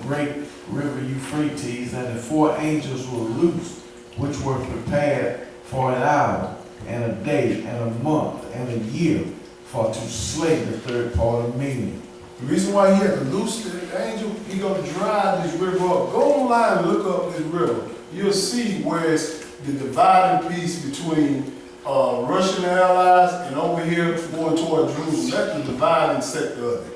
great river Euphrates, and the 4 angels were loosed, which were prepared for an hour, and a day, and a month, and a year, for to slay the third part of men. The reason why he had to loose the angel, he gonna drive this river up. Go online and look up this river. You'll see where it's the dividing piece between Russian allies and over here going toward Jerusalem. That's the dividing sector of it.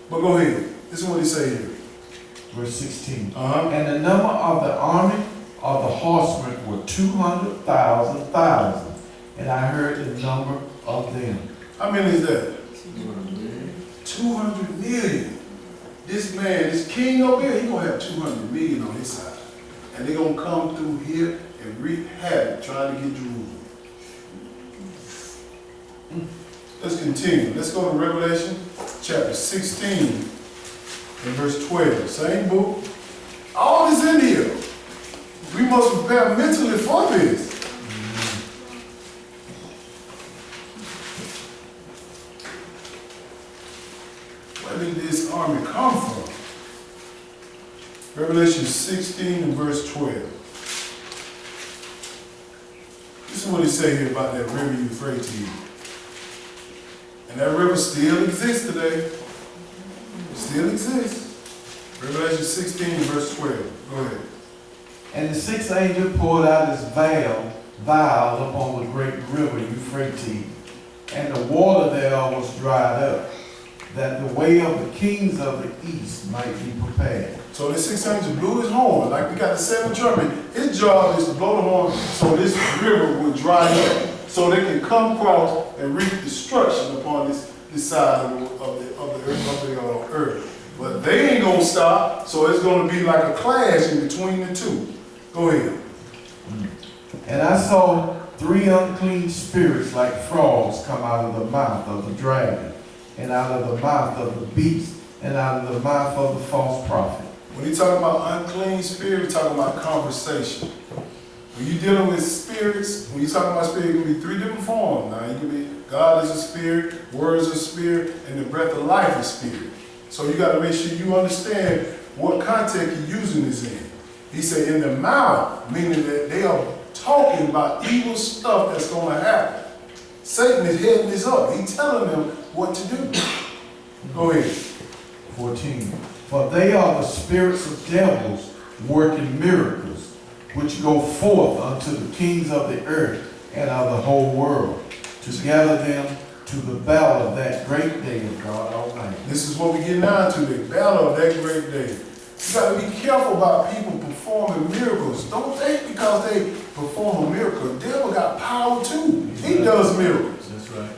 But go ahead. This is what he say here. Verse 16. Uh-huh. And the number of the army of the horsemen were 200,000. And I heard the number of them. How many is that? 200 million. This man, this king over here, he gonna have 200 million on his side. And they're gonna come through here and wreak havoc trying to get Jerusalem. Let's continue. Let's go to Revelation chapter 16 and verse 12. Same book. All is in here. We must prepare mentally for this. Where did this army come from? Revelation 16 and verse 12. This is what he say here about that river Euphrates. And that river still exists today. Still exists. Revelation 16 and verse 12. Go ahead. And the 6th angel poured out his vial upon the great river Euphrates, and the water thereof was dried up, that the way of the kings of the east might be prepared. So the 6th angel blew his horn, like we got the 7th trumpet. His job is to blow the horn so this river will dry up, so they can come across and wreak destruction upon this side of the earth. But they ain't gonna stop, so it's gonna be like a clash in between the two. Go ahead. And I saw 3 unclean spirits like frogs come out of the mouth of the dragon, and out of the mouth of the beast, and out of the mouth of the false prophet. When you talk about unclean spirit, you're talking about conversation. When you're dealing with spirits, when you're talking about spirit, it can be 3 different forms. Now, you can be God is a spirit, words are spirit, and the breath of life is spirit. So you got to make sure you understand what context you're using this in. He said in the mouth, meaning that they are talking about evil stuff that's going to happen. Satan is heading this up. He's telling them what to do. Go ahead. 14. For they are the spirits of devils working miracles, which go forth unto the kings of the earth and of the whole world, to gather them to the battle of that great day of God Almighty. This is what we get down to, the battle of that great day. You got to be careful about people performing miracles. Don't think because they perform a miracle, the devil got power too. He does miracles. That's right.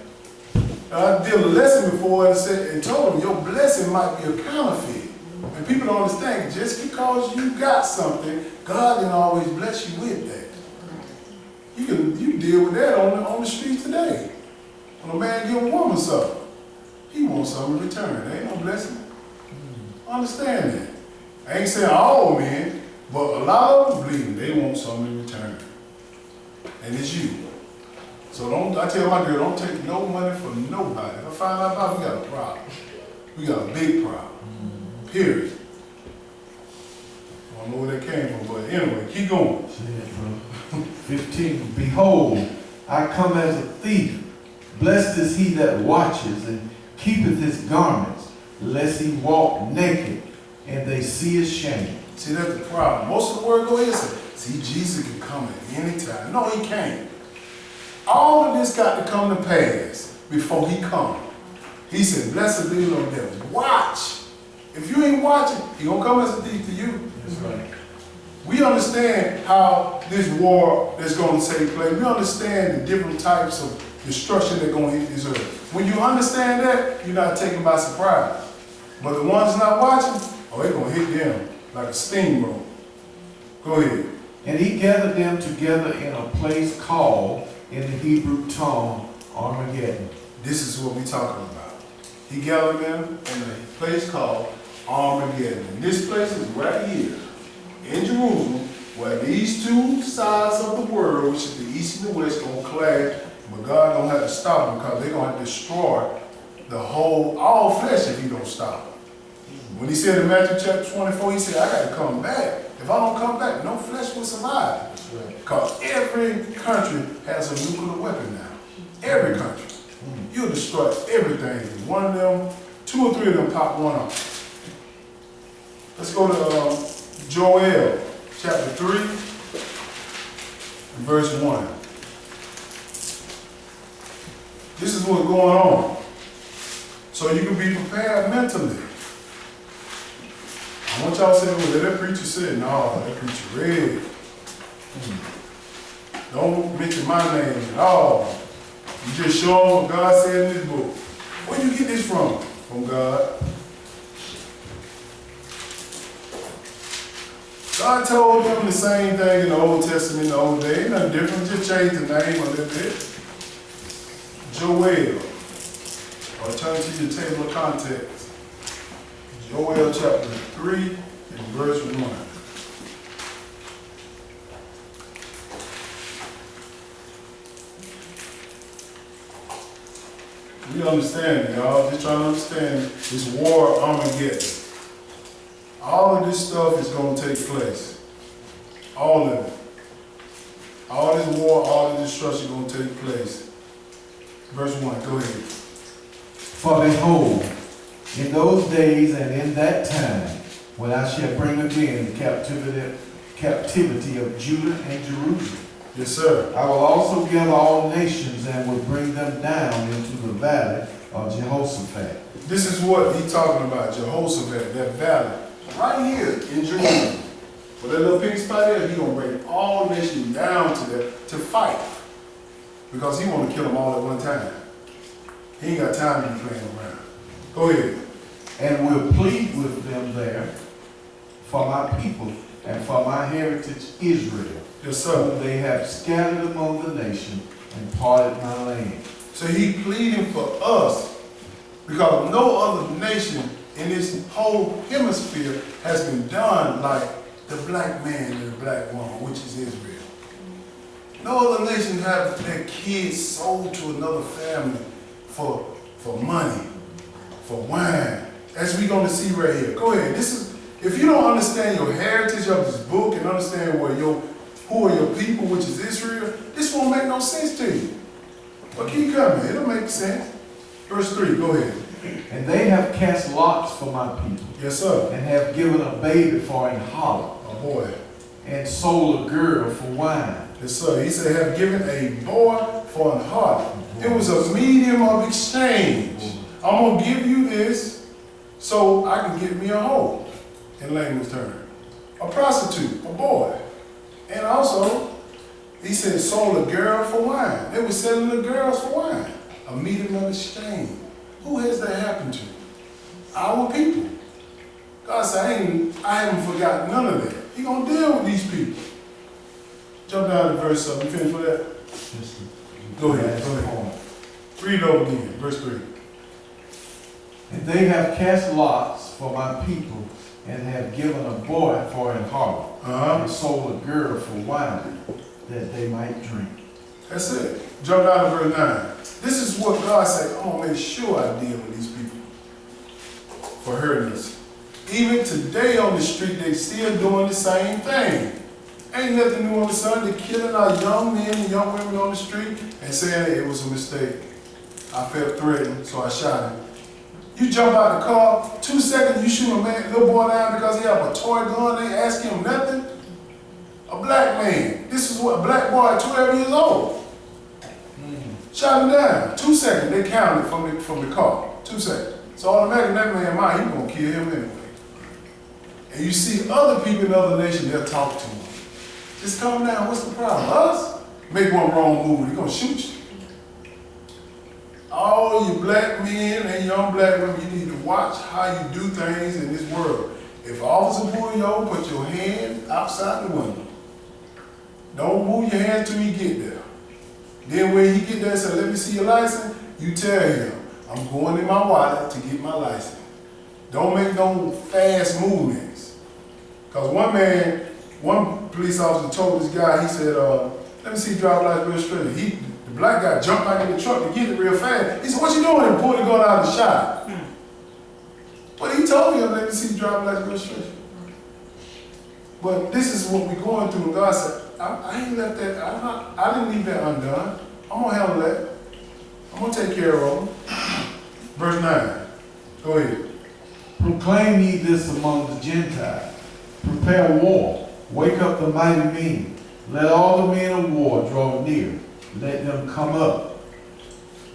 I did a lesson before and said and told them your blessing might be a counterfeit. And people don't understand, just because you got something, God didn't always bless you with that. You deal with that on the streets today. When a man give a woman something, he wants something in return. There ain't no blessing. Understand that. I ain't saying all men, but a lot of them believe they want something in return. And it's you. So I tell my girl, don't take no money from nobody. If I find out about it, we got a problem. We got a big problem. Period. I don't know where that came from, but anyway, keep going. 15. Behold, I come as a thief. Blessed is he that watches and keepeth his garments, lest he walk naked, and they see his shame. See, that's the problem. Most of the word go ahead and say, see, Jesus can come at any time. No, he can't. All of this got to come to pass before he comes. He said, blessed be the devil. Watch. If you ain't watching, he gonna come as a thief to you. That's right. We understand how this war is going to take place. We understand the different types of destruction that are going to hit this earth. When you understand that, you're not taken by surprise. But the ones not watching, oh, they're going to hit them like a steamroller. Go ahead. And he gathered them together in a place called, in the Hebrew tongue, Armageddon. This is what we're talking about. He gathered them in a place called Armageddon. And this place is right here in Jerusalem, where these 2 sides of the world, which is the east and the west, going to clash. But God don't have to stop them because they're going to destroy all flesh if he don't stop them. When he said in Matthew chapter 24, he said, I got to come back. If I don't come back, no flesh will survive. Because every country has a nuclear weapon now. Every country. You'll destroy everything. One of them, 2 or 3 of them pop one off. Let's go to Joel chapter 3 and verse 1. This is what's going on. So you can be prepared mentally. I want y'all to say, well, that preacher said, no, that preacher read. Don't mention my name at all. You just show them what God said in this book. Where you get this from? From God. God told them the same thing in the Old Testament in the old days. Nothing different, just change the name a little bit. Joel. Or turn to your table of contents. Joel chapter 3 and verse 1. We understand it, y'all. Just trying to understand this war Armageddon. All of this stuff is going to take place. All of it. All this war, all this destruction is going to take place. Verse 1, go ahead. For behold, in those days and in that time, when I shall bring again the captivity of Judah and Jerusalem, yes, sir. I will also gather all nations and will bring them down into the valley of Jehoshaphat. This is what he's talking about, Jehoshaphat, that valley. Right here in Jerusalem. With that little pink spot there, he's going to bring all nations down to that to fight. Because he want to kill them all at one time. He ain't got time to be playing around. Go ahead. And will plead with them there for my people and for my heritage Israel. Yes, sir. Whom they have scattered among the nation and parted my land. So he pleading for us because no other nation in this whole hemisphere has been done like the black man and the black woman, which is Israel. No other nation have their kids sold to another family for money, for wine. As we're going to see right here. Go ahead. This is, if you don't understand your heritage of this book and understand who are your people, which is Israel, this won't make no sense to you. But keep coming. It'll make sense. Verse 3, go ahead. And they have cast lots for my people. Yes, sir. And have given a baby for an harlot. A boy. And sold a girl for wine. Yes, sir. He said, have given a boy for an harlot. It was a medium of exchange. I'm going to give you this so I can get me a hoe, in layman's terms. A prostitute, a boy. And also, he said, sold a girl for wine. They were selling the girls for wine. A medium of exchange. Who has that happened to? Our people. God said, I haven't forgotten none of that. He's going to deal with these people. Jump down to verse 7. You finished with that? Go ahead. Go ahead. Read it over again. Verse 3. And they have cast lots for my people and have given a boy for an harlot. And sold a girl for wine that they might drink. That's it. Jump down to verse 9. This is what God said, I'm going to make sure I deal with these people for hurting us. Even today on the street, they still doing the same thing. Ain't nothing new on the sun. They're killing our young men and young women on the street and saying it was a mistake. I felt threatened, so I shot him. You jump out the car, 2 seconds, you shoot a little boy down because he have a toy gun, they ask him nothing. A black man, this is what a black boy at 12 years old. Shot him down, 2 seconds, they counted from the car, 2 seconds. So automatically that man mind, he's gonna kill him anyway. And you see other people in other nations, they'll talk to him. Just calm down, what's the problem? Us? Make one wrong move, they're gonna shoot you. All you black men and young black women, you need to watch how you do things in this world. If an officer pull you over, put your hand outside the window. Don't move your hand till you get there. Then when he get there and say, let me see your license, you tell him, I'm going in my wallet to get my license. Don't make no fast movements. Because one police officer told this guy, he said, let me see your driver's license real straight. The black guy jumped back in the truck to get it real fast. He said, what you doing? And pulled the gun out of the shot. But he told him, let me see you drive like illustration. But this is what we're going through. And God said, I ain't left that, I didn't leave that undone. I'm going to handle that. I'm going to take care of them. Verse 9. Go ahead. Proclaim ye this among the Gentiles. Prepare war. Wake up the mighty men. Let all the men of war draw near. Let them come up.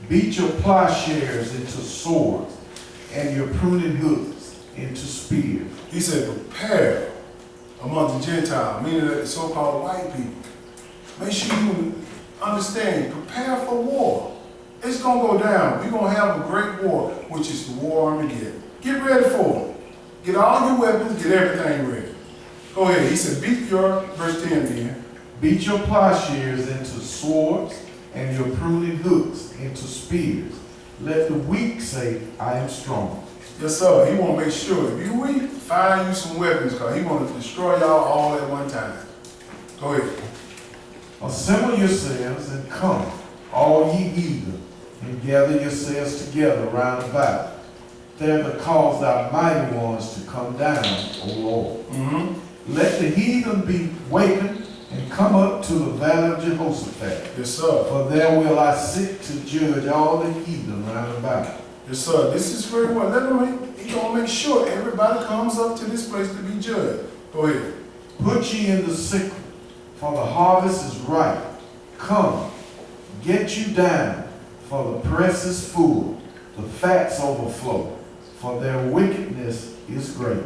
Beat your plowshares into swords, and your pruning hooks into spears. He said, prepare among the Gentiles, meaning that the so-called white people. Make sure you understand, prepare for war. It's going to go down. We're going to have a great war, which is the war Armageddon. Get ready for it. Get all your weapons, get everything ready. Go ahead. He said, beat your, verse 10 then. Beat your plowshares into swords, and your pruning hooks into spears. Let the weak say, I am strong. Yes, sir. He want to make sure if you weak, find you some weapons, because he want to destroy y'all all at one time. Go ahead. Assemble yourselves and come, all ye heathen, and gather yourselves together round about. There to cause thy mighty ones to come down, O Lord. Let the heathen be wakened and come up to the valley of Jehoshaphat. Yes, sir. For there will I sit to judge all the heathen round about. Yes, sir. This is very well. He's going to make sure everybody comes up to this place to be judged. Go ahead. Put ye in the sickle, for the harvest is ripe. Come, get you down, for the press is full, the fats overflow, for their wickedness is great.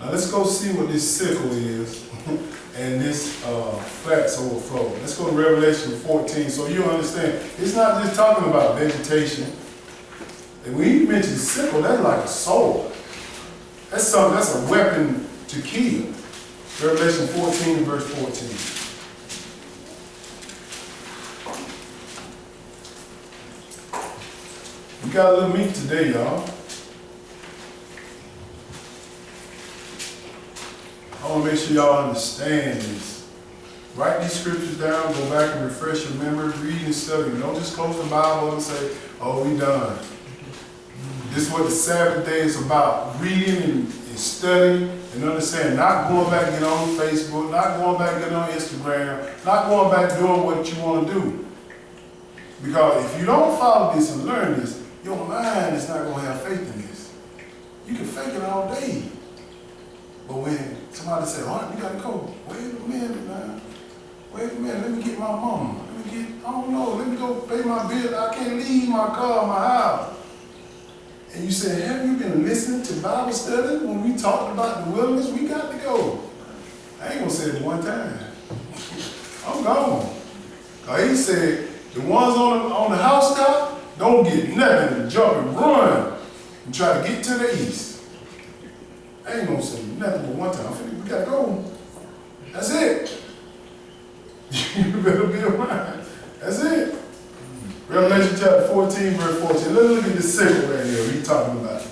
Now let's go see what this sickle is and this fats overflow. Let's go to Revelation 14 so you understand. It's not just talking about vegetation. And when he mentions sickle, that's like a sword. That's something, that's a weapon to kill. Revelation 14 verse 14. We got a little meat today, y'all. I want to make sure y'all understand this. Write these scriptures down, go back and refresh your memory, read and study. Don't just close the Bible and say, oh, we done. This is what the Sabbath day is about. Reading and studying and understanding. Not going back and getting on Facebook, not going back and getting on Instagram, not going back doing what you want to do. Because if you don't follow this and learn this, your mind is not going to have faith in this. You can fake it all day. But when somebody says, all right, we got to go. Wait a minute, man. Wait a minute, let me get my mama. Let me go pay my bill. I can't leave my car, my house. And you said, have you been listening to Bible study when we talked about the wilderness? We got to go. I ain't going to say it one time. I'm gone. He said, the ones on the housetop, don't get nothing, jump and run and try to get to the east. I ain't gonna say nothing but one time. We gotta go. That's it. You better be around. That's it. Revelation chapter 14, verse 14. Let's look at this sickle right here. What are you talking about?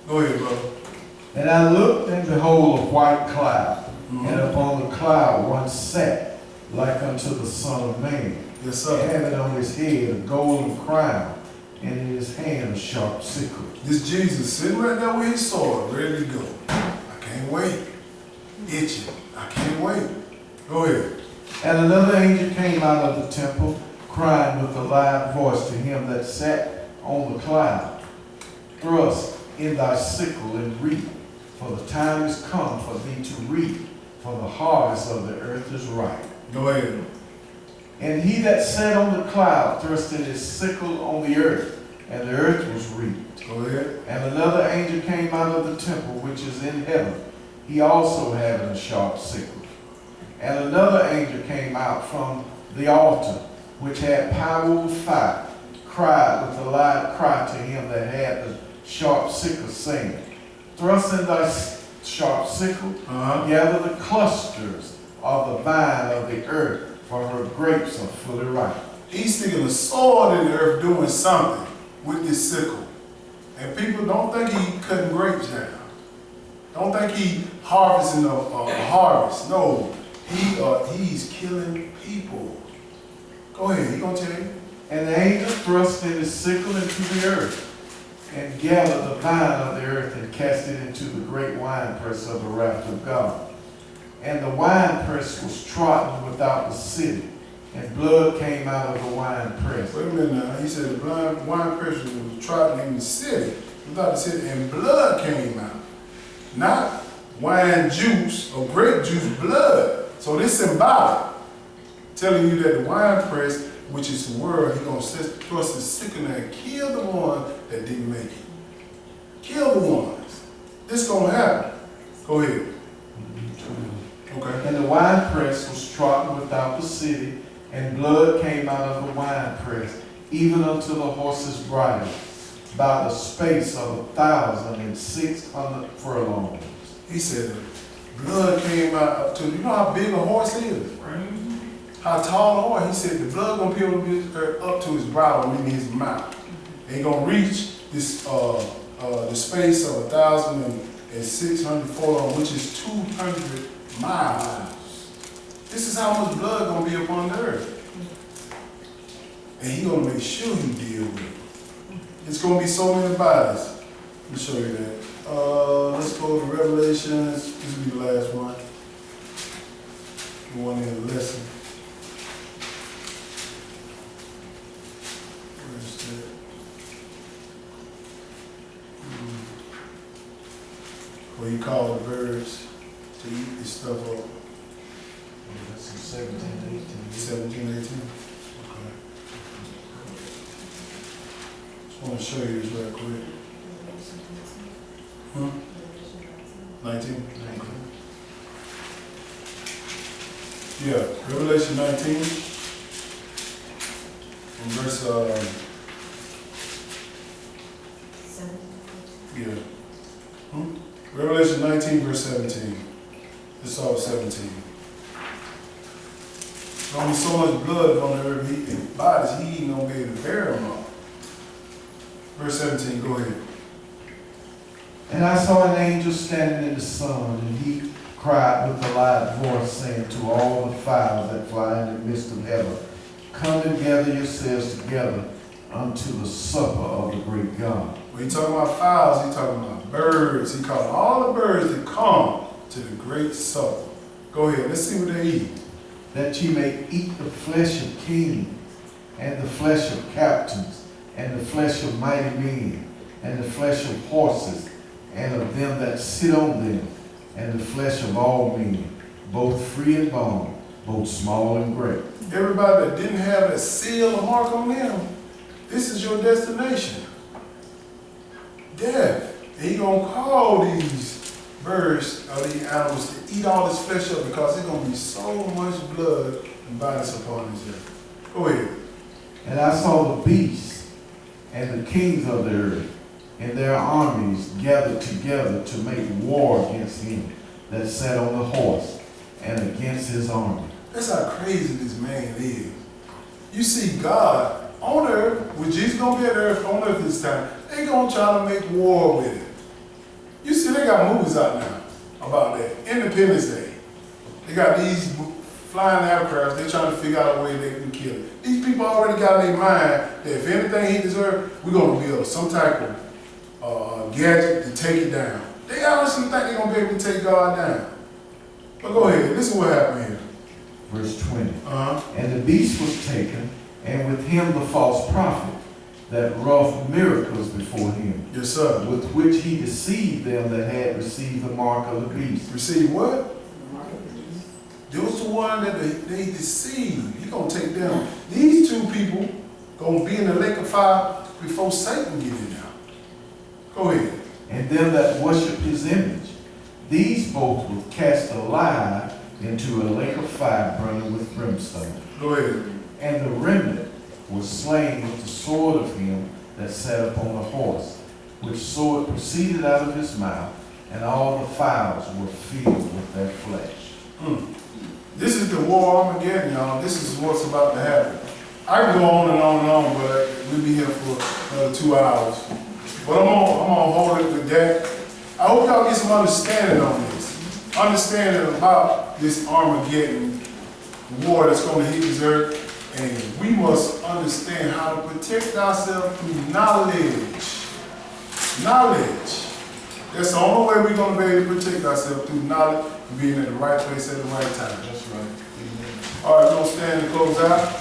Go ahead, brother. And I looked, and behold, a white cloud, and upon the cloud one sat, like unto the Son of Man. Yes, sir. Having on his head a golden crown, and in his hand a sharp sickle. This Jesus sitting right there with his sword, ready to go. I can't wait. Itching. I can't wait. Go ahead. And another angel came out of the temple, crying with a loud voice to him that sat on the cloud, thrust in thy sickle and reap, for the time is come for thee to reap, for the harvest of the earth is ripe. Go ahead. And he that sat on the cloud thrust in his sickle on the earth, and the earth was reaped. Go ahead. And another angel came out of the temple which is in heaven, he also having a sharp sickle. And another angel came out from the altar, which had power of fire, cried with a loud cry to him that had the sharp sickle, saying, thrust in thy sharp sickle, gather the clusters of the vine of the earth, for her grapes are fully ripe. He's sticking a sword in the earth doing something with this sickle. And people don't think he cutting grapes down. Don't think he harvesting a harvest. No, he's killing people. Go ahead, he gonna tell you. And the angel thrust in his sickle into the earth, and gathered the vine of the earth and cast it into the great winepress of the wrath of God. And the winepress was trodden without the city, and blood came out of the winepress. Wait a minute now. He said the winepress was trodden in the city, without the city, and blood came out. Not wine juice or grape juice, blood. So this symbolic, telling you that the winepress, which is the world, he's going to thrust the sick in there and kill the ones that didn't make it. Kill the ones. This is going to happen. Go ahead. Okay. And the winepress was trodden without the city, and blood came out of the winepress, even unto the horses' bridles, by the space of 1,600 furlongs. He said, blood came out up to, you know how big a horse is? Right. How tall a horse? He said the blood gonna be able to be up to his brow, meaning his mouth. And he gonna reach this the space of 1,600 furlongs, which is 200 miles. This is how much blood gonna be upon the earth. And he gonna make sure you deal with it. It's gonna be so many bodies. Let me show you that. Let's go to Revelations. This will be the last one. The one in the lesson. Where is that? Where he called the birds to eat this stuff up. That's in 17, 18. 17, 18. Okay. Just want to show you this real quick. 19? Yeah, Revelation 19, and verse, Revelation 19, verse 17. Let's start with 17. There's gonna be so much blood on the earth, and bodies, he ain't gonna be able to bear them all. Verse 17, go ahead. And I saw an angel standing in the sun, and he cried with a loud voice, saying to all the fowls that fly in the midst of heaven, come and gather yourselves together unto the supper of the great God. When he talking about fowls, he talking about birds. He called all the birds to come to the great supper. Go ahead, let's see what they eat. That ye may eat the flesh of kings, and the flesh of captains, and the flesh of mighty men, and the flesh of horses, and of them that sit on them, and the flesh of all men, both free and bond, both small and great. Everybody that didn't have a seal or mark on them, this is your destination. Death. And he gonna call these birds or these animals to eat all this flesh up because there's gonna be so much blood and bodies upon this earth. Go ahead. And I saw the beasts and the kings of the earth, and their armies gathered together to make war against him that sat on the horse and against his army. That's how crazy this man is. You see God on earth, with Jesus gonna be on earth this time, they gonna try to make war with him. You see, they got movies out now about that. Independence Day. They got these flying aircrafts, they trying to figure out a way they can kill him. These people already got in their mind that if anything hit this earth, we're gonna build some type of gadget to take it down. They honestly think they're going to be able to take God down. But go ahead, this is what happened here. Verse 20. And the beast was taken, and with him the false prophet, that wrought miracles before him. Yes, sir. With which he deceived them that had received the mark of the beast. Received what? There was the one that they deceived. He going to take them. These two people going to be in the lake of fire before Satan get in there. Go ahead. And them that worship his image, these both were cast alive into a lake of fire burning with brimstone. Go ahead. And the remnant was slain with the sword of him that sat upon the horse, which sword proceeded out of his mouth, and all the fowls were filled with their flesh. This is the war Armageddon, y'all. This is what's about to happen. I can go on and on and on, but we'll be here for another 2 hours. But I'm gonna hold it with that. I hope y'all get some understanding on this. Understanding about this Armageddon war that's going to hit this earth. And we must understand how to protect ourselves through knowledge. knowledge. That's the only way we're going to be able to protect ourselves, through knowledge and being at the right place at the right time. That's right. All right, we're going to stand and close out.